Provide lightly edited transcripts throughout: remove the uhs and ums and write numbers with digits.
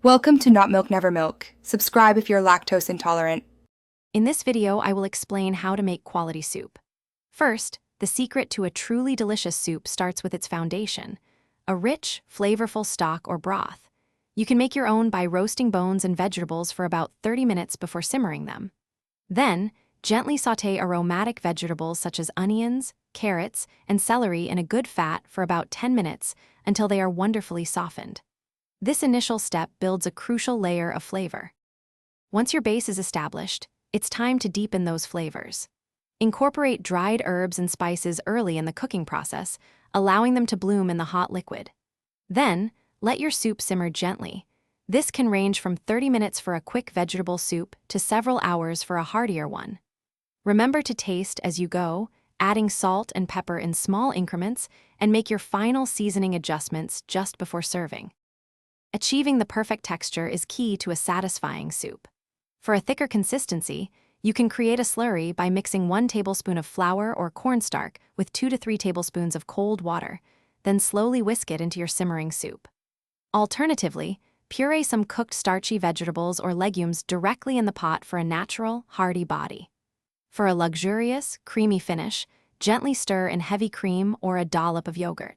Welcome to Not Milk Never Milk. Subscribe if you're lactose intolerant. In this video, I will explain how to make quality soup. First, the secret to a truly delicious soup starts with its foundation, a rich, flavorful stock or broth. You can make your own by roasting bones and vegetables for about 30 minutes before simmering them. Then, gently sauté aromatic vegetables such as onions, carrots, and celery in a good fat for about 10 minutes until they are wonderfully softened. This initial step builds a crucial layer of flavor. Once your base is established, it's time to deepen those flavors. Incorporate dried herbs and spices early in the cooking process, allowing them to bloom in the hot liquid. Then, let your soup simmer gently. This can range from 30 minutes for a quick vegetable soup to several hours for a heartier one. Remember to taste as you go, adding salt and pepper in small increments, and make your final seasoning adjustments just before serving. Achieving the perfect texture is key to a satisfying soup. For a thicker consistency, you can create a slurry by mixing 1 tablespoon of flour or cornstarch with 2 to 3 tablespoons of cold water, then slowly whisk it into your simmering soup. Alternatively, puree some cooked starchy vegetables or legumes directly in the pot for a natural, hearty body. For a luxurious, creamy finish, gently stir in heavy cream or a dollop of yogurt.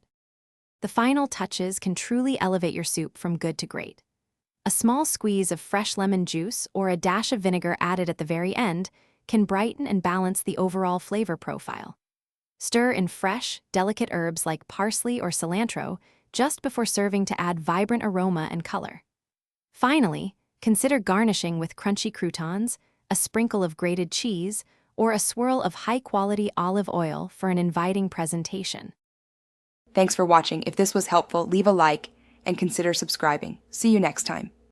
The final touches can truly elevate your soup from good to great. A small squeeze of fresh lemon juice or a dash of vinegar added at the very end can brighten and balance the overall flavor profile. Stir in fresh, delicate herbs like parsley or cilantro just before serving to add vibrant aroma and color. Finally, consider garnishing with crunchy croutons, a sprinkle of grated cheese, or a swirl of high-quality olive oil for an inviting presentation. Thanks for watching. If this was helpful, leave a like and consider subscribing. See you next time.